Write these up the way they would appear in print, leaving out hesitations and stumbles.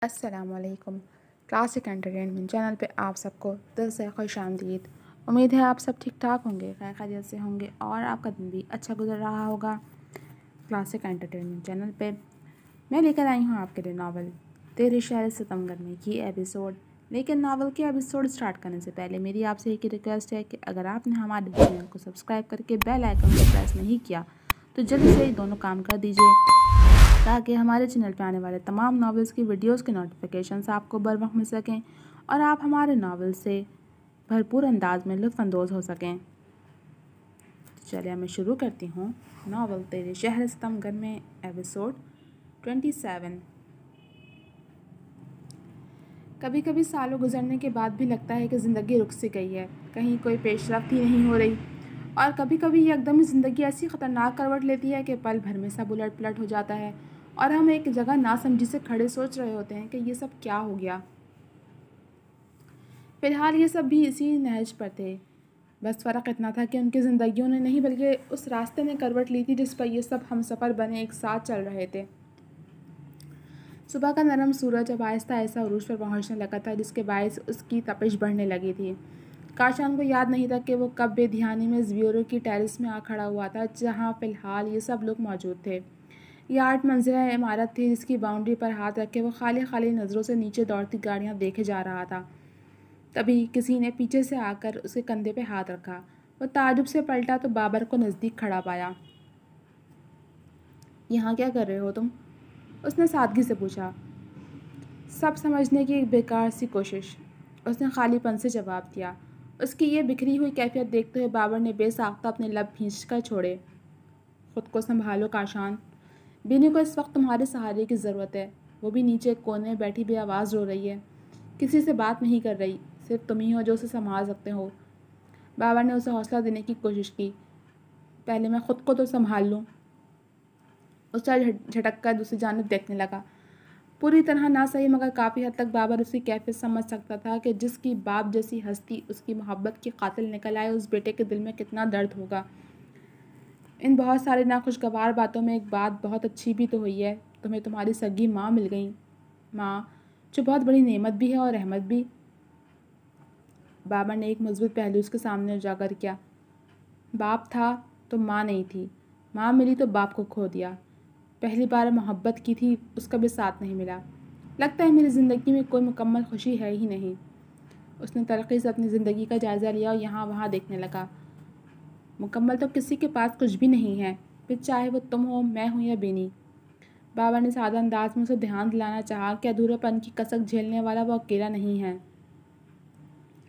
अस्सलामुअलैकुम। Classic entertainment channel पे आप सबको दिल से खुशामदीद। उम्मीद है आप सब ठीक ठाक होंगे, खैर खैरियत से होंगे और आपका दिन भी अच्छा गुजर रहा होगा। क्लासिक एंटरटेनमेंट चैनल पे मैं लेकर आई हूँ आपके लिए नावल तेरे शहर सितमगर में की एपिसोड। लेकिन नावल के एपिसोड स्टार्ट करने से पहले मेरी आपसे एक ही रिक्वेस्ट है कि अगर आपने हमारे चैनल को सब्सक्राइब करके बेल आइकन को प्रेस नहीं किया तो जल्दी से ये दोनों काम कर दीजिए ताकि हमारे चैनल पर आने वाले तमाम नावल्स की वीडियोस के नोटिफिकेशंस आपको बर वक्त मिल सकें और आप हमारे नावल से भरपूर अंदाज में लुत्फ़अंदोज़ हो सकें। तो चलिए मैं शुरू करती हूँ नावल तेरे शहर सितमगर में एपिसोड 27। कभी कभी सालों गुजरने के बाद भी लगता है कि ज़िंदगी रुक सी गई है, कहीं कोई पेशरफ्त ही नहीं हो रही। और कभी कभी एकदम ही ज़िंदगी ऐसी ख़तरनाक करवट लेती है कि पल भर में सब उलट पलट हो जाता है और हम एक जगह नासमझी से खड़े सोच रहे होते हैं कि ये सब क्या हो गया। फ़िलहाल ये सब भी इसी नहज पर थे, बस फ़र्क इतना था कि उनकी ज़िंदगियों ने नहीं बल्कि उस रास्ते ने करवट ली थी जिस पर ये सब हमसफ़र बने एक साथ चल रहे थे। सुबह का नरम सूरज अब आहिस्ता आहिस्ता उरूज पर पहुंचने लगा था, जिसके बायस उसकी तपिश बढ़ने लगी थी। काशान को याद नहीं था कि वो कब बेध्यानी में ब्यूरो की टेरेस में आ खड़ा हुआ था जहां फ़िलहाल ये सब लोग मौजूद थे। ये 8 मंजिला इमारत थी जिसकी बाउंड्री पर हाथ रखे वो खाली खाली नज़रों से नीचे दौड़ती गाड़ियां देखे जा रहा था। तभी किसी ने पीछे से आकर उसके कंधे पे हाथ रखा। वो ताजुब से पलटा तो बाबर को नज़दीक खड़ा पाया। यहाँ क्या कर रहे हो तुम? उसने सादगी से पूछा। सब समझने की एक बेकार सी कोशिश, उसने खालीपन से जवाब दिया। उसकी ये बिखरी हुई कैफियत देखते हुए बाबर ने बेसाख्ता अपने लब खींच कर छोड़े। खुद को संभालो काशान, बीनी को इस वक्त तुम्हारे सहारे की ज़रूरत है। वो भी नीचे एक कोने में बैठी बेआवाज़ रो रही है, किसी से बात नहीं कर रही, सिर्फ तुम ही हो जो उसे संभाल सकते हो। बाबर ने उसे हौसला देने की कोशिश की। पहले मैं खुद को तो संभाल लूँ। उससे झटक कर दूसरी जानिब देखने लगा। पूरी तरह ना सही मगर काफ़ी हद तक बाबर उसकी कैफियत समझ सकता था कि जिसकी बाप जैसी हस्ती उसकी मोहब्बत की कातिल निकल आए उस बेटे के दिल में कितना दर्द होगा। इन बहुत सारे नाखुशगवार बातों में एक बात बहुत अच्छी भी तो हुई है, तुम्हें तुम्हारी सगी माँ मिल गई। माँ जो बहुत बड़ी नेमत भी है और रहमत भी। बाबर ने एक मजबूत पहलू उसके सामने उजागर किया। बाप था तो माँ नहीं थी, माँ मिली तो बाप को खो दिया। पहली बार मोहब्बत की थी, उसका भी साथ नहीं मिला। लगता है मेरी ज़िंदगी में कोई मुकम्मल खुशी है ही नहीं। उसने तरक्की से अपनी ज़िंदगी का जायज़ा लिया और यहाँ वहाँ देखने लगा। मुकम्मल तो किसी के पास कुछ भी नहीं है, फिर चाहे वो तुम हो, मैं हूँ या बेनी। बाबा ने सादा अंदाज में उसे ध्यान दिलाना चाहा कि अधूरेपन की कसक झेलने वाला वो अकेला नहीं है।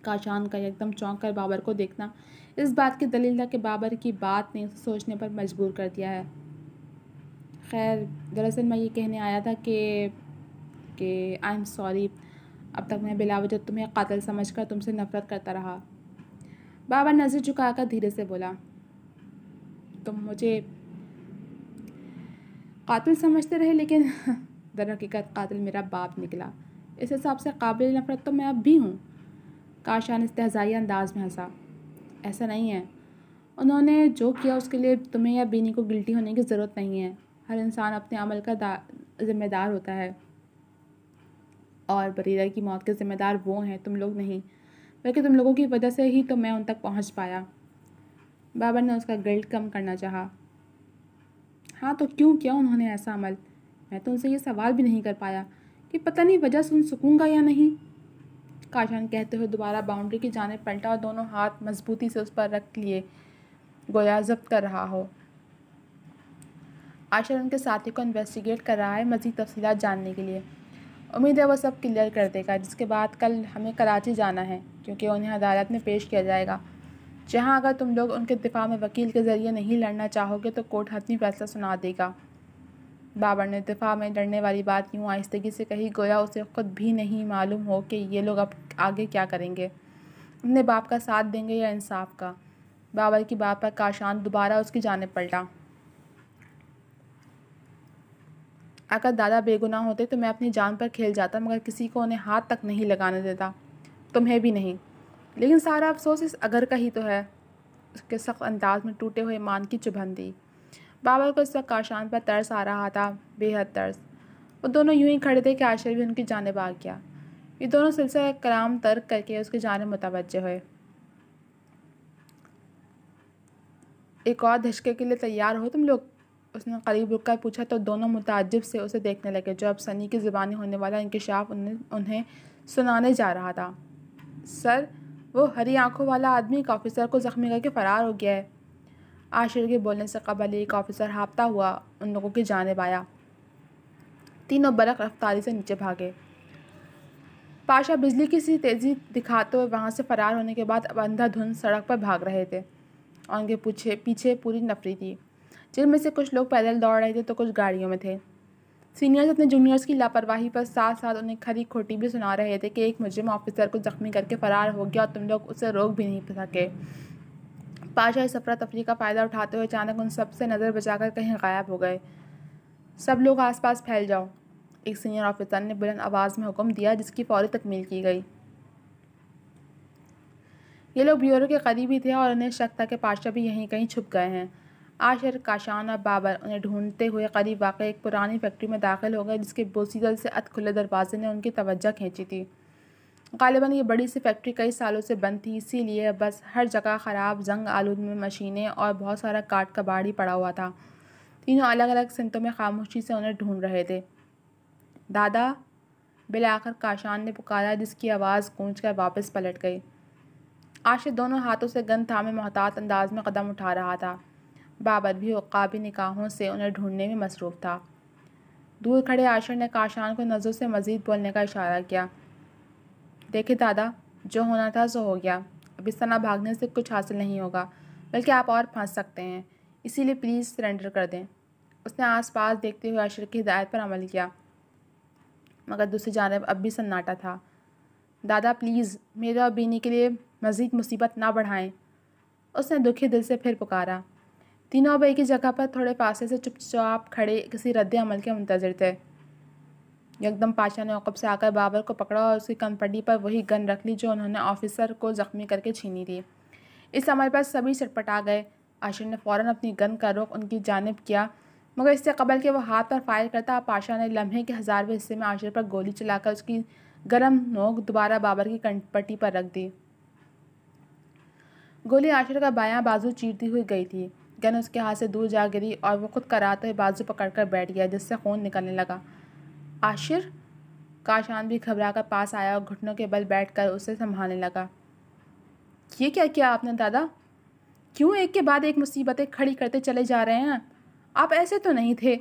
काशान का एकदम चौंक कर बाबर को देखना इस बात की दलील था कि बाबर की बात ने उसे सोचने पर मजबूर कर दिया है। खैर, दरअसल मैं ये कहने आया था कि आई एम सॉरी, अब तक मैं बिलावजह तुम्हें कातिल समझकर तुमसे नफ़रत करता रहा। बाबर नज़र झुकाकर धीरे से बोला, तुम मुझे कातिल समझते रहे लेकिन दर हकीकत कातिल मेरा बाप निकला। इस हिसाब से काबिल नफ़रत तो मैं अब भी हूँ। काशान इस्तेहज़ाई अंदाज में हंसा। ऐसा नहीं है, उन्होंने जो किया उसके लिए तुम्हें या बीनी को गिल्टी होने की ज़रूरत नहीं है। हर इंसान अपने अमल का ज़िम्मेदार होता है और बरीरा की मौत के ज़िम्मेदार वो हैं, तुम लोग नहीं, बल्कि तुम लोगों की वजह से ही तो मैं उन तक पहुंच पाया। बाबर ने उसका गिल्ट कम करना चाहा। हाँ तो क्यों किया उन्होंने ऐसा अमल? मैं तो उनसे ये सवाल भी नहीं कर पाया कि पता नहीं वजह सुन सकूँगा या नहीं। काशान कहते हुए दोबारा बाउंड्री की जाने पलटा और दोनों हाथ मजबूती से उस पर रख लिए, गोया जब्त कर रहा हो। आशर उनके साथी को इन्वेस्टिगेट कर रहा है मज़ीद तफसीलात जानने के लिए। उम्मीद है वह सब क्लियर कर देगा, जिसके बाद कल हमें कराची जाना है क्योंकि उन्हें अदालत में पेश किया जाएगा, जहां अगर तुम लोग उनके दिफा में वकील के ज़रिए नहीं लड़ना चाहोगे तो कोर्ट हतमी फैसला सुना देगा। बाबर ने दिफा में लड़ने वाली बात यूँ आहिस्तगी से कही गोया उसे खुद भी नहीं मालूम हो कि ये लोग अब आगे क्या करेंगे, अपने बाप का साथ देंगे या इंसाफ का। बाबर की बात पर काशान दोबारा उसकी जानिब पलटा। अगर दादा बेगुनाह होते तो मैं अपनी जान पर खेल जाता, मगर किसी को उन्हें हाथ तक नहीं लगाने देता, तुम्हें भी नहीं। लेकिन सारा अफसोस इस अगर का ही तो है। उसके सख्त अंदाज में टूटे हुए ईमान की चुभन दी। बाबर को इस वक्त काशान पर तरस आ रहा था, बेहद तरस। वो दोनों यूं ही खड़े थे कि आशिर भी उनकी जानिब आ गया। ये दोनों सिलसिला कलाम तर्क करके उसकी जानिब मुतवज्जह हुए। एक और धचके के लिए तैयार हो तुम लोग? उसने करीब रुककर पूछा तो दोनों मुताज्जिब से उसे देखने लगे, जो अब सनी की ज़ुबानी होने वाला इंकिशाफ उन्हें सुनाने जा रहा था। सर, वो हरी आंखों वाला आदमी एक ऑफिसर को ज़ख्मी करके फ़रार हो गया है। आशिर के बोलने से कबल एक ऑफिसर हाँफता हुआ उन लोगों की जानिब आया। तीनों बरक रफ्तारी से नीचे भागे। पाशा बिजली की सी तेज़ी दिखाते हुए वहाँ से फ़रार होने के बाद अब अंधाधुंध सड़क पर भाग रहे थे और उनके पीछे पूरी नफरी थी, जिनमें से कुछ लोग पैदल दौड़ रहे थे तो कुछ गाड़ियों में थे। सीनियर्स अपने जूनियर्स की लापरवाही पर साथ साथ उन्हें खरी खोटी भी सुना रहे थे कि एक मुजरिम ऑफिसर को ज़ख्मी करके फ़रार हो गया और तुम लोग उसे रोक भी नहीं सके। पाशा इस अफरा तफरी का फ़ायदा उठाते हुए अचानक उन सब से नज़र बचाकर कहीं गायब हो गए। सब लोग आसपास फैल जाओ, एक सीनियर ऑफिसर ने बुलंद आवाज़ में हुक्म दिया, जिसकी फौरी तकमील की गई। ये लोग ब्यूरो के करीब ही थे और उन्हें शक था कि पाशा भी यहीं कहीं छुप गए हैं। आशिर, काशान और बाबर उन्हें ढूंढते हुए करीब वाक़ एक पुरानी फैक्ट्री में दाखिल हो गए, जिसके बोसीदल से अध खुले दरवाजे ने उनकी तवज्जो खींची थी। ग़ालिबन ये बड़ी सी फैक्ट्री कई सालों से बंद थी, इसीलिए बस हर जगह ख़राब जंग आलूद में मशीनें और बहुत सारा काट कबाड़ ही पड़ा हुआ था। तीनों अलग अलग सिमतों में खामोशी से उन्हें ढूंढ रहे थे। दादा, बिलाखिर काशान ने पुकारा, जिसकी आवाज़ गूंज कर वापस पलट गई। आशिर दोनों हाथों से गन थामे मोहतात अंदाज में कदम उठा रहा था। बाबर भी उक़ाबी निगाहों से उन्हें ढूंढने में मसरूफ़ था। दूर खड़े आशिर ने काशान को नज़रों से मज़ीद बोलने का इशारा किया। देखिए दादा, जो होना था सो हो गया। अब इस तरह भागने से कुछ हासिल नहीं होगा, बल्कि आप और फंस सकते हैं। इसीलिए प्लीज़ सरेंडर कर दें। उसने आसपास देखते हुए आशिर की हिदायत पर अमल किया, मगर दूसरी जानिब अब भी सन्नाटा था। दादा प्लीज़, मेरे और बीनी के लिए मज़ीद मुसीबत ना बढ़ाएं, उसने दुखी दिल से फिर पुकारा। तीनों अब एक ही जगह पर थोड़े फासले से चुपचाप खड़े किसी रद्द अमल के मुंतज़िर थे। यकदम पाशा ने औक़ब से आकर बाबर को पकड़ा और उसकी कनपटी पर वही गन रख ली जो उन्होंने ऑफिसर को ज़ख्मी करके छीनी थी। इस अमल पर सभी चटपटा गए। आशिर ने फ़ौरन अपनी गन का रुख उनकी जानिब किया, मगर इससे कबल कि वह हाथ पर फायर करता, पाशा ने लम्हे के 1000वें हिस्से में आशिर पर गोली चलाकर उसकी गर्म नोक दोबारा बाबर की कनपटी पर रख दी। गोली आशिर का बायां बाजू चीरती हुई गई थी। गन उसके हाथ से दूर जा गिरी और वह खुद कराते हुए बाजू पकड़कर बैठ गया, जिससे खून निकलने लगा। आशिर, काशान भी घबरा कर पास आया और घुटनों के बल बैठकर उसे संभालने लगा। ये क्या किया आपने दादा? क्यों एक के बाद एक मुसीबतें खड़ी करते चले जा रहे हैं? आप ऐसे तो नहीं थे।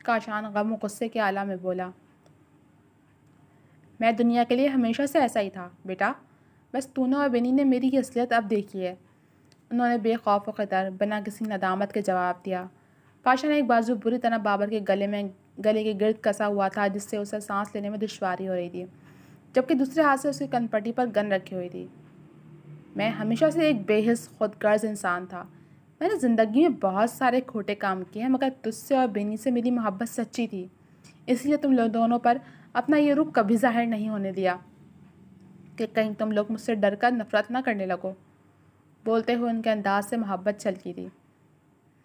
काशान गम और गुस्से के आला में बोला। मैं दुनिया के लिए हमेशा से ऐसा ही था बेटा, बस तूने और बेनी ने मेरी असलियत अब देखी है, उन्होंने बेखौफ व ख़तर बिना किसी नदामत के जवाब दिया। पाशा ने एक बाजू बुरी तरह बाबर के गले के गिर्द कसा हुआ था, जिससे उसे सांस लेने में दुश्वारी हो रही थी, जबकि दूसरे हाथ से उसकी कनपटी पर गन रखी हुई थी। मैं हमेशा से एक बेहिस खुदगर्ज इंसान था। मैंने ज़िंदगी में बहुत सारे खोटे काम किए हैं, मगर तुझसे और बेनी से मेरी मोहब्बत सच्ची थी, इसलिए तुम लोग दोनों पर अपना ये रूप कभी जाहिर नहीं होने दिया कि कहीं तुम लोग मुझसे डर कर नफरत ना करने लगो। बोलते हुए उनके अंदाज से मोहब्बत छलकी थी।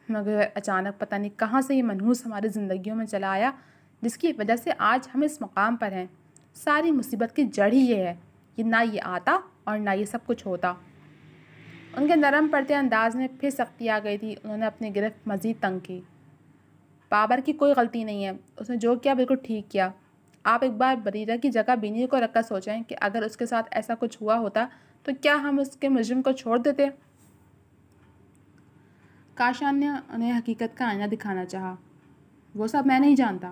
मगर अचानक पता नहीं कहाँ से ये मनहूस हमारी ज़िंदगियों में चला आया, जिसकी वजह से आज हम इस मकाम पर हैं। सारी मुसीबत की जड़ ही ये है। ये ना ये आता और ना ये सब कुछ होता। उनके नरम पड़ते अंदाज में फिर सख्ती आ गई थी। उन्होंने अपनी गिरफ्त मज़ीद तंग की। बाबर की कोई गलती नहीं है, उसने जो किया बिल्कुल ठीक किया। आप एक बार बरीरा की जगह बीनी को रखकर सोचें कि अगर उसके साथ ऐसा कुछ हुआ होता तो क्या हम उसके मुजरिम को छोड़ देते? काशान ने उन्हें हकीकत का आईना दिखाना चाहा। वो सब मैं नहीं जानता,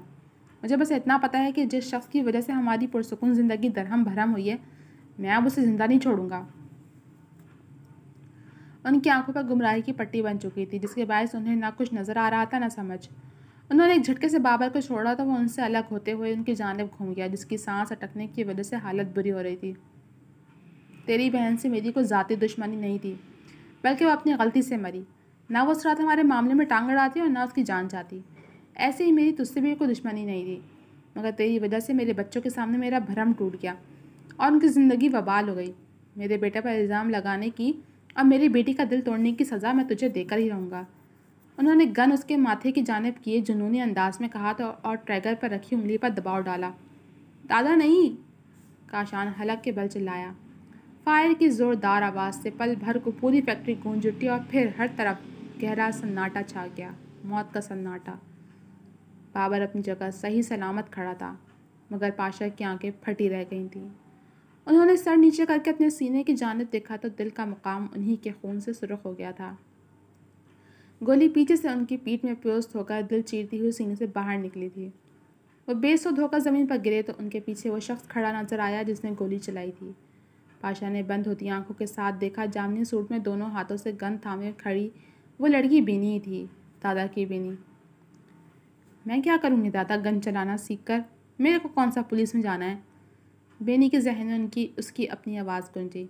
मुझे बस इतना पता है कि जिस शख्स की वजह से हमारी पुरसुकून ज़िंदगी दरहम भरम हुई है, मैं अब उसे ज़िंदा नहीं छोड़ूंगा। उनकी आंखों पर गुमराही की पट्टी बन चुकी थी, जिसके बायस उन्हें ना कुछ नज़र आ रहा था ना समझ। उन्होंने एक झटके से बाबर को छोड़ा तो वह उनसे अलग होते हुए उनकी जानिब घूम गया, जिसकी सांस अटकने की वजह से हालत बुरी हो रही थी। तेरी बहन से मेरी कोई ज़ाती दुश्मनी नहीं थी, बल्कि वह अपनी गलती से मरी। ना वो उस रात हमारे मामले में टांग अड़ाती और ना उसकी जान चाहती। ऐसे ही मेरी तुझसे भी कोई दुश्मनी नहीं थी, मगर तेरी वजह से मेरे बच्चों के सामने मेरा भरम टूट गया और उनकी ज़िंदगी वबाल हो गई। मेरे बेटे पर इल्ज़ाम लगाने की और मेरी बेटी का दिल तोड़ने की सज़ा मैं तुझे देकर ही रहूँगा। उन्होंने गन उसके माथे की जानिब किए जुनूनी अंदाज में कहा था और ट्रैगर पर रखी उंगली पर दबाव डाला। दादा नहीं, काशान हलक के बल चिल्लाया। फायर की ज़ोरदार आवाज़ से पल भर को पूरी फैक्ट्री गूंज उठी और फिर हर तरफ गहरा सन्नाटा छा गया, मौत का सन्नाटा। बाबर अपनी जगह सही सलामत खड़ा था, मगर पाशा की आंखें फटी रह गई थीं। उन्होंने सर नीचे करके अपने सीने की जानिब देखा तो दिल का मकाम उन्हीं के खून से सुर्ख हो गया था। गोली पीछे से उनकी पीठ में प्योस्त होकर दिल चीरती हुई सीने से बाहर निकली थी। वो बेसुध होकर ज़मीन पर गिरे तो उनके पीछे वो शख्स खड़ा नजर आया जिसने गोली चलाई थी। पाशा ने बंद होती आंखों के साथ देखा, जामनी सूट में दोनों हाथों से गन थामे खड़ी वो लड़की बेनी थी, दादा की बेनी। मैं क्या करूँगी दादा गन चलाना सीख कर, मेरे को कौन सा पुलिस में जाना है। बेनी के जहन में उसकी अपनी आवाज़ गूंजी।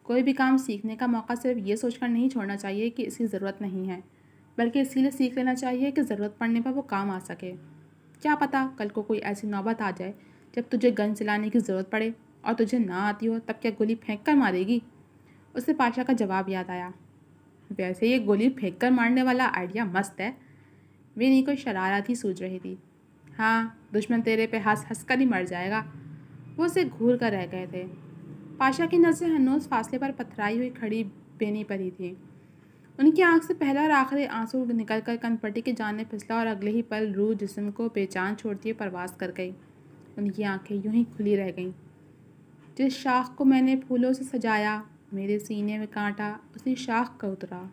कोई भी काम सीखने का मौका सिर्फ ये सोचकर नहीं छोड़ना चाहिए कि इसकी ज़रूरत नहीं है, बल्कि इसीलिए सीख लेना चाहिए कि ज़रूरत पड़ने पर वो काम आ सके। क्या पता कल को कोई ऐसी नौबत आ जाए जब तुझे गन चलाने की ज़रूरत पड़े और तुझे ना आती हो, तब क्या गोली फेंक कर मारेगी। उसे पाशा का जवाब याद आया। वैसे ये गोली फेंक कर मारने वाला आइडिया मस्त है। बेनी को शरारत ही सूझ रही थी। हाँ, दुश्मन तेरे पे हंस हंस कर ही मर जाएगा। वो उसे घूर कर रह गए थे। पाशा की नज़रें हनोज फासले पर पथराई हुई खड़ी बेनी पर ही थी। उनकी आंख से पहला और आखिरी आंसू निकलकर कनपट्टी की जान फिसला और अगले ही पल रूह जिस्म को बेजान छोड़ती हुई परवास कर गई। उनकी आंखें यूं ही खुली रह गईं। जिस शाख को मैंने फूलों से सजाया, मेरे सीने में कांटा उसी शाख का उतरा।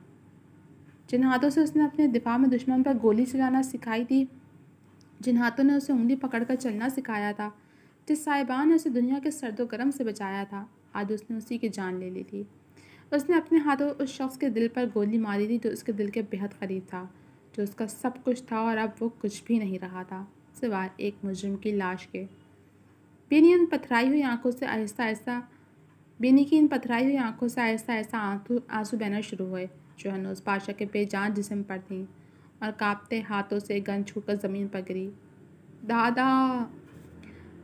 जिन हाथों से उसने अपने दिफा में दुश्मन पर गोली चलाना सिखाई थी, जिन हाथों ने उसे उंगली पकड़कर चलना सिखाया था, जिस साहिबान ने उसे दुनिया के सर्दो गर्म से बचाया था, आज उसने उसी की जान ले ली थी। उसने अपने हाथों उस शख्स के दिल पर गोली मारी थी जो उसके दिल के बेहद करीब था, जो उसका सब कुछ था और अब वो कुछ भी नहीं रहा था सिवाय एक मुजरिम की लाश के। बेनी इन पथराई हुई आंखों से आहिस्ता आहिस्ता बेनी की इन पथराई हुई आंखों से आहिस्ता आहिस्ता आंसू बहना शुरू हुए, जो हनूज पाशा के बेजान जिस्म पर थीं और कांपते हाथों से गन छूकर ज़मीन पर गिरी। दादा!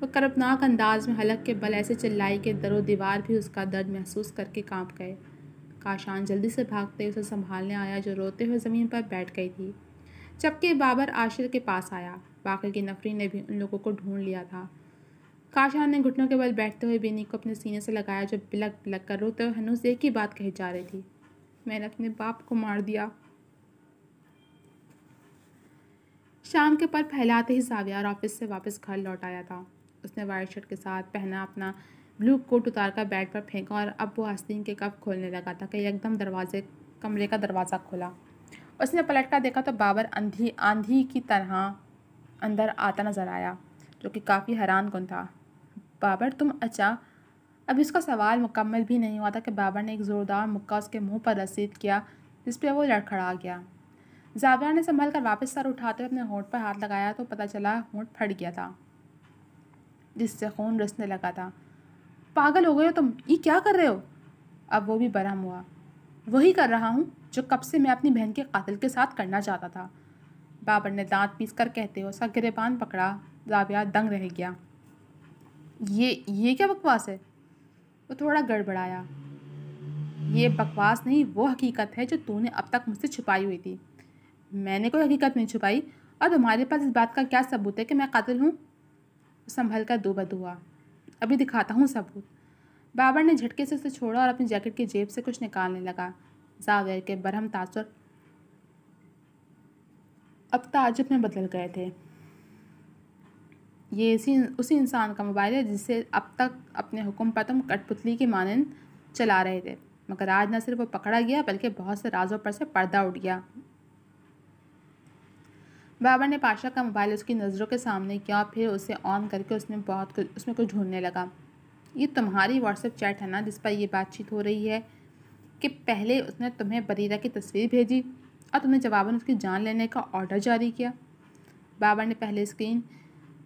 वो कर्बनाक अंदाज में हलक के बल ऐसे चिल्लाई कि दरो दीवार भी उसका दर्द महसूस करके कांप गए। काशान जल्दी से भागते उसे संभालने आया, जो रोते हुए ज़मीन पर बैठ गई थी, जबकि बाबर आशिर के पास आया। बाकी की नफरी ने भी उन लोगों को ढूंढ लिया था। काशान ने घुटनों के बल बैठते हुए बेनी को अपने सीने से लगाया, जो बिलक बिलक कर रोते हुए हनूज एक ही बात कही जा रही थी, मैंने अपने बाप को मार दिया। शाम के पर फैलाते ही जावियार ऑफिस से वापस घर लौट आया था। उसने वाइट शर्ट के साथ पहना अपना ब्लू कोट उतार कर बेड पर फेंका और अब वो आस्तीन के कप खोलने लगा था कि एकदम कमरे का दरवाज़ा खोला। उसने पलट कर देखा तो बाबर आंधी की तरह अंदर आता नजर आया, जो कि काफ़ी हैरान कुन था। बाबर तुम अच्छा। अब इसका सवाल मुकम्मल भी नहीं हुआ था कि बाबर ने एक ज़ोरदार मुक्का उसके मुंह पर रसीद किया, जिस पर वो लड़खड़ा गया। जाविया ने संभल कर वापस सर उठाते हुए अपने होंठ पर हाथ लगाया तो पता चला होंठ फट गया था, जिससे खून रिसने लगा था। पागल हो गए हो तुम, ये क्या कर रहे हो? अब वो भी बरहम हुआ। वही कर रहा हूँ जो कब से मैं अपनी बहन के कातिल के साथ करना चाहता था, बाबर ने दांत पीस कर कहते हुए उसका गिरेबान पकड़ा। जाविया दंग रह गया। ये क्या बकवास है? वो थोड़ा गड़बड़ाया। ये बकवास नहीं, वो हकीकत है जो तूने अब तक मुझसे छुपाई हुई थी। मैंने कोई हकीकत नहीं छुपाई, और तुम्हारे पास इस बात का क्या सबूत है कि मैं कातिल हूँ? संभल कर दोबद हुआ। अभी दिखाता हूँ सबूत। बाबर ने झटके से उसे छोड़ा और अपनी जैकेट की जेब से कुछ निकालने लगा। जाविया के बरहम तासुर अब ताज्जुब में बदल गए थे। ये उसी इंसान का मोबाइल है जिसे अब तक अपने हुक्म पर तुम कठपुतली की मानंद चला रहे थे, मगर आज न सिर्फ वो पकड़ा गया बल्कि बहुत से राजों पर से पर्दा उठ गया। बाबर ने पाशा का मोबाइल उसकी नज़रों के सामने किया, फिर उसे ऑन करके उसमें कुछ ढूंढने लगा। ये तुम्हारी व्हाट्सएप चैट है ना जिस पर यह बातचीत हो रही है कि पहले उसने तुम्हें बरीरा की तस्वीर भेजी और तुमने जवाबन उसकी जान लेने का ऑर्डर जारी किया। बाबर ने पहले स्क्रीन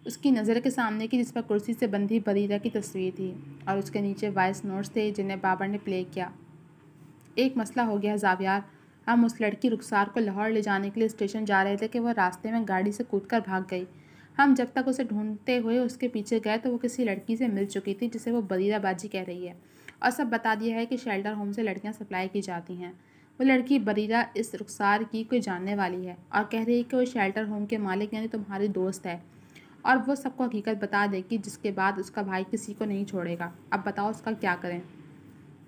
उसकी नज़र के सामने की, जिस पर कुर्सी से बंधी बरीरा की तस्वीर थी और उसके नीचे वॉइस नोट्स थे जिन्हें बाबर ने प्ले किया। एक मसला हो गया जावियार, हम उस लड़की रुखसार को लाहौर ले जाने के लिए स्टेशन जा रहे थे कि वह रास्ते में गाड़ी से कूदकर भाग गई। हम जब तक उसे ढूंढते हुए उसके पीछे गए तो वो किसी लड़की से मिल चुकी थी जिसे वो बरीरा बाजी कह रही है, और सब बता दिया है कि शेल्टर होम से लड़कियां सप्लाई की जाती हैं। वो लड़की बरीरा इस रुखसार की कोई जानने वाली है और कह रही है कि वो शेल्टर होम के मालिक यानी तुम्हारी दोस्त है और वो सबको हकीकत बता देगी, जिसके बाद उसका भाई किसी को नहीं छोड़ेगा। अब बताओ उसका क्या करें।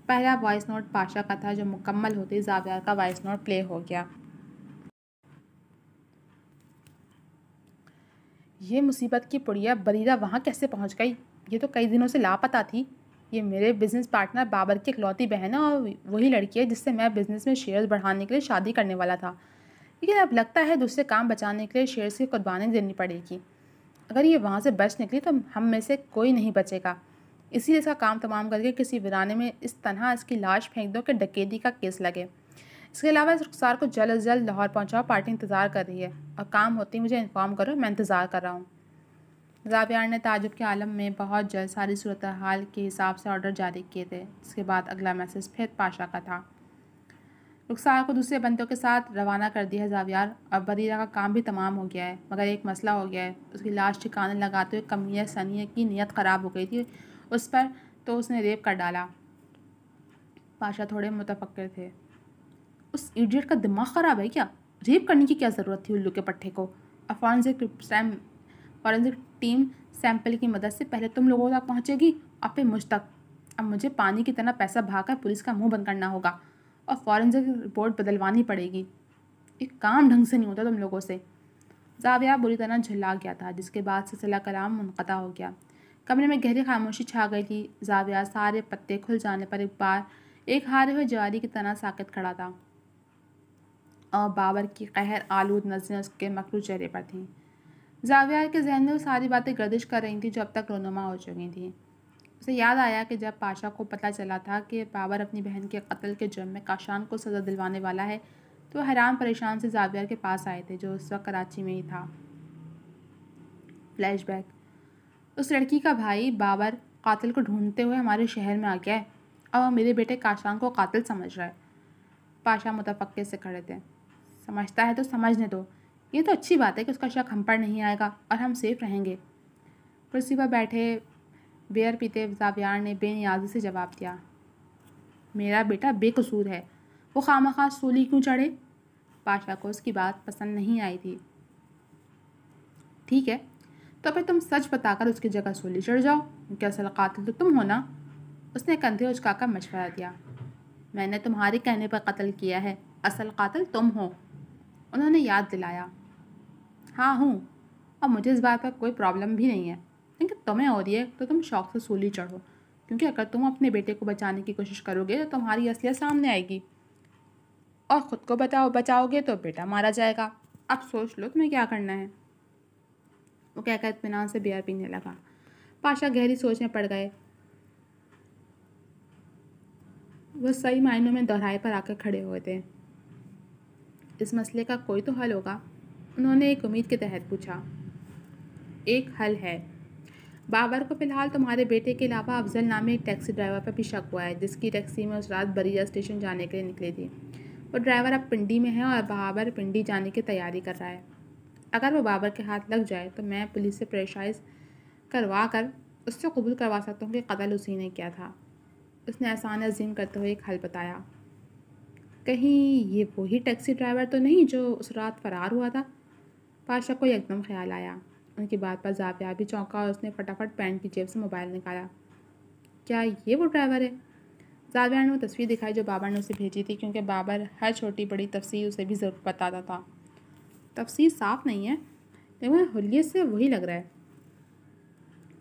पहला वॉइस नोट पाशा का था, जो मुकम्मल होते जावियार का वॉइस नोट प्ले हो गया। ये मुसीबत की पुड़िया बरीरा वहाँ कैसे पहुँच गई? ये तो कई दिनों से लापता थी। ये मेरे बिजनेस पार्टनर बाबर की इकलौती बहन है और वही लड़की है जिससे मैं बिजनेस में शेयर्स बढ़ाने के लिए शादी करने वाला था। लेकिन अब लगता है दूसरे काम बचाने के लिए शेयर्स की कुर्बानी देनी पड़ेगी। अगर ये वहाँ से बच निकली तो हम में से कोई नहीं बचेगा। इसीलिए इसका काम तमाम करके किसी वीराने में इस तरह इसकी लाश फेंक दो कि डकैती का केस लगे। इसके अलावा इस रुखसार को जल्द अज जल्द लाहौर पहुँचाओ, पार्टी इंतज़ार कर रही है और काम होते ही मुझे इन्फॉर्म करो, मैं इंतज़ार कर रहा हूँ। जावियार ने ताजुब के आलम में बहुत जल्द सारी सूरत हाल के हिसाब से ऑर्डर जारी किए थे। इसके बाद अगला मैसेज फिर पाशा का था। रुखसार को दूसरे बंदों के साथ रवाना कर दिया है जावियार। अब बरीरा का काम भी तमाम हो गया है, मगर एक मसला हो गया है। उसकी लाश ठिकाने लगाते हुए कमिया सनिया की नीयत ख़राब हो गई थी उस पर, तो उसने रेप कर डाला। पाशा थोड़े मुतफक्किर थे। उस इडियट का दिमाग ख़राब है क्या? रेप करने की क्या ज़रूरत थी उल्लू के पट्टे को? अब फॉरेंसिक टीम सैंपल की मदद से पहले तुम लोगों तक पहुंचेगी और फिर मुझ तक। अब मुझे पानी की तरह पैसा भागकर पुलिस का मुंह बंद करना होगा और फॉरेंसिक रिपोर्ट बदलवानी पड़ेगी। एक काम ढंग से नहीं होता तुम लोगों से। जाविया बुरी तरह झुल्ला गया था, जिसके बाद सिलसिला कलाम मुनक़ता हो गया। कमरे में गहरी खामोशी छा गई थी। जाविया सारे पत्ते खुल जाने पर एक बार एक हारे हुए जारी की तरह साकित खड़ा था और बाबर की कहर आलूद नज़रें उसके मकरू चेहरे पर थीं। जाविया के जहन में वो सारी बातें गर्दिश कर रही थी जो अब तक रोनुमा हो चुकी थीं। उसे याद आया कि जब पाशा को पता चला था कि बाबर अपनी बहन के कत्ल के जुर्म में काशान को सज़ा दिलवाने वाला है, तो हैरान परेशान से जाविया के पास आए थे, जो उस वक्त कराची में ही था। फ्लैशबैक। उस लड़की का भाई बाबर कातिल को ढूंढते हुए हमारे शहर में आ गया है और मेरे बेटे काशान को कातिल समझ रहा है। पाशा मुतफक्किर से खड़े थे। समझता है तो समझने दो। ये तो अच्छी बात है कि उसका शक हम पर नहीं आएगा और हम सेफ रहेंगे। कुर्सी पर बैठे बियर पीते जावियार ने बेनियाजी से जवाब दिया, मेरा बेटा बेकसूर है, वो खामखा सूली क्यों चढ़े? पाशा को उसकी बात पसंद नहीं आई थी। ठीक है, तो फिर तुम सच बताकर उसकी जगह सूली चढ़ जाओ, क्योंकि असल कातिल तो तुम हो ना। उसने कंधे उचकाकर मशवरा दिया। मैंने तुम्हारे कहने पर कत्ल किया है, असल कातिल तुम हो। उन्होंने याद दिलाया। हाँ हूँ, और मुझे इस बात पर कोई प्रॉब्लम भी नहीं है, लेकिन तुम्हें हो रही है तो तुम शौक से सूली चढ़ो, क्योंकि अगर तुम अपने बेटे को बचाने की कोशिश करोगे तो तुम्हारी असलियत सामने आएगी और ख़ुद को बचाओगे तो बेटा मारा जाएगा। अब सोच लो तुम्हें क्या करना है। वो कहकर इत्मीनान से बियर पीने लगा। पाशा गहरी सोच में पड़ गए। वह सही मायनों में दोहराए पर आकर खड़े हुए थे। इस मसले का कोई तो हल होगा, उन्होंने एक उम्मीद के तहत पूछा। एक हल है। बाबर को फ़िलहाल तुम्हारे बेटे के अलावा अफजल नामे एक टैक्सी ड्राइवर पर भी शक हुआ है, जिसकी टैक्सी में उस रात बरीरा स्टेशन जाने के लिए निकली थी। वो ड्राइवर अब पिंडी में है और बाबर पिंडी जाने की तैयारी कर रहा है। अगर वो बाबर के हाथ लग जाए तो मैं पुलिस से प्रेशराइज करवा कर उससे कबूल करवा सकता हूँ कि कत्ल उसी ने किया था। उसने आसान अजीम करते हुए एक हल बताया। कहीं ये वही टैक्सी ड्राइवर तो नहीं जो उस रात फ़रार हुआ था? पाशा को एकदम ख्याल आया। उनकी बात पर जाविया भी चौंका और उसने फटाफट पैंट की जेब से मोबाइल निकाला। क्या ये वो ड्राइवर है? जाविया ने वो तस्वीर दिखाई जो बाबर ने उसे भेजी थी, क्योंकि बाबर हर छोटी बड़ी तफसीर उसे भी ज़रूर बताता था। तफसीर साफ नहीं है, लेकिन हुलियत से वही लग रहा है।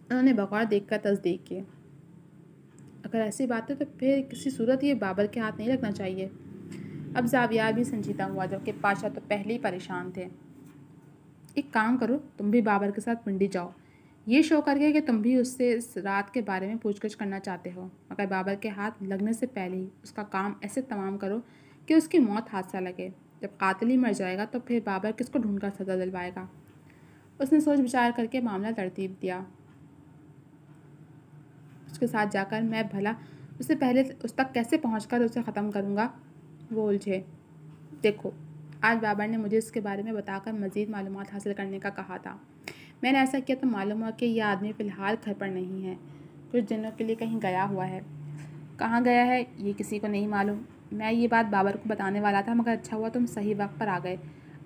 उन्होंने बगौर देखकर तस्दीक की। अगर ऐसी बात है तो फिर किसी सूरत ये बाबर के हाथ नहीं लगना चाहिए। अब जाविया भी संजीदा हुआ, जबकि पाशा तो पहले ही परेशान थे। एक काम करो, तुम भी बाबर के साथ पिंडी जाओ, ये शो करके कि तुम भी उससे इस रात के बारे में पूछगछ करना चाहते हो, मगर बाबर के हाथ लगने से पहले ही उसका काम ऐसे तमाम करो कि उसकी मौत हादसा लगे। जब कातिल ही मर जाएगा तो फिर बाबर किसको ढूंढकर सज़ा दिलवाएगा? उसने सोच विचार करके मामला तरतीब दिया। उसके साथ जाकर मैं भला उससे पहले उस तक कैसे पहुंचकर उसे ख़त्म करूंगा, वो उलझे। देखो, आज बाबर ने मुझे इसके बारे में बताकर मज़ीद मालूमात हासिल करने का कहा था। मैंने ऐसा किया तो मालूम हुआ कि यह आदमी फ़िलहाल घर पर नहीं है, कुछ दिनों के लिए कहीं गया हुआ है। कहाँ गया है ये किसी को नहीं मालूम। मैं ये बात बाबर को बताने वाला था, मगर अच्छा हुआ तुम सही वक्त पर आ गए।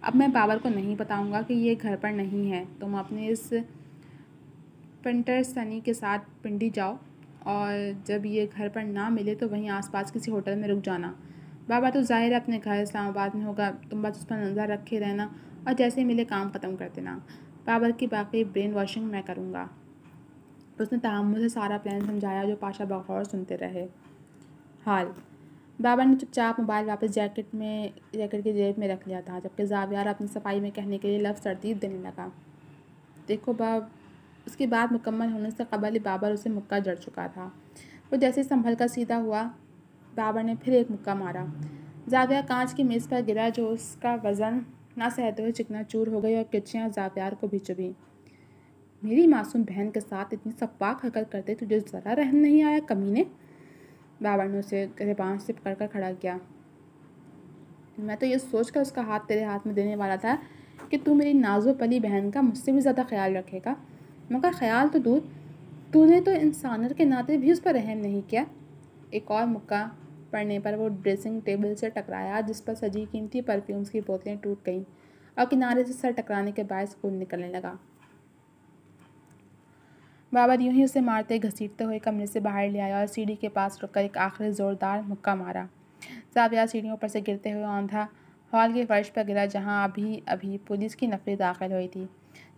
अब मैं बाबर को नहीं बताऊंगा कि ये घर पर नहीं है। तुम अपने इस पेंटर सनी के साथ पिंडी जाओ, और जब ये घर पर ना मिले तो वहीं आसपास किसी होटल में रुक जाना। बाबा तो ज़ाहिर है अपने घर इस्लामाबाद में होगा, तुम बस उस पर नज़र रखे रहना और जैसे ही मिले काम ख़त्म कर देना। बाबर की बाकी ब्रेन वॉशिंग मैं करूँगा। तो उसने तहम्मुल से सारा प्लान समझाया, जो पाशा बगौर सुनते रहे। हाल बाबर ने चुपचाप मोबाइल वापस जैकेट की जेब में रख लिया था, जबकि जावियार अपनी सफाई में कहने के लिए लफ्ज़ तरतीब देने लगा। देखो बाब, उसकी बात मुकम्मल होने से कबल ही बाबर उसे मुक्का जड़ चुका था। वो जैसे संभल कर सीधा हुआ, बाबर ने फिर एक मुक्का मारा। जाविया कांच की मेज़ पर गिरा, जो उसका वज़न ना सहते हुए चिकनाचूर हो गई और किचियाँ जावियार को भी चुभी। मेरी मासूम बहन के साथ इतनी सफाक हरकत करते तुझे ज़रा रहम नहीं आया कमीने। बाबर ने उसे गिरबान से पकड़ कर खड़ा किया। मैं तो ये सोचकर उसका हाथ तेरे हाथ में देने वाला था कि तू मेरी नाजो पली बहन का मुझसे भी ज़्यादा ख्याल रखेगा, मगर ख्याल तो दूर, तूने तो इंसानियत के नाते भी उस पर रहम नहीं किया। एक और मुक्का पड़ने पर वो ड्रेसिंग टेबल से टकराया, जिस पर सजी कीमती परफ्यूम्स की बोतलें टूट गईं और किनारे से सर टकराने के बायस खून निकलने लगा। बाबर यूं ही उसे मारते घसीटते हुए कमरे से बाहर ले आया और सीढ़ी के पास रुककर एक आखिरी ज़ोरदार मुक्का मारा। जाविया सीढ़ियों पर से गिरते हुए औंधा हॉल के फर्श पर गिरा, जहां अभी अभी पुलिस की नफरी दाखिल हुई थी,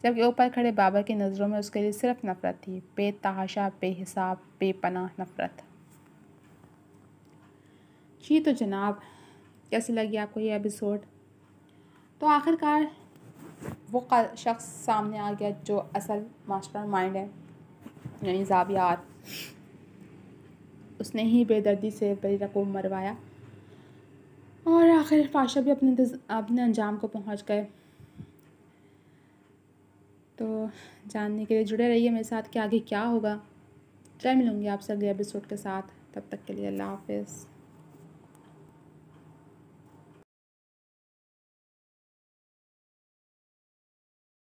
जबकि ऊपर खड़े बाबर की नज़रों में उसके लिए सिर्फ नफरत थी, बेतहाशा, बेहिसाब, बेपनाह नफरत। जी तो जनाब, कैसी लगी आपको ये एपिसोड? तो आखिरकार वो शख्स सामने आ गया जो असल मास्टर माइंड है, यानी जावियार। उसने ही बेदर्दी से बरीरा को मरवाया और आखिर पाशा भी अपने अंजाम को पहुंच गए। तो जानने के लिए जुड़े रहिए मेरे साथ कि आगे क्या होगा। फिर मिलूँगी आपसे अगले एपिसोड के साथ। तब तक के लिए अल्लाह हाफ़िज़।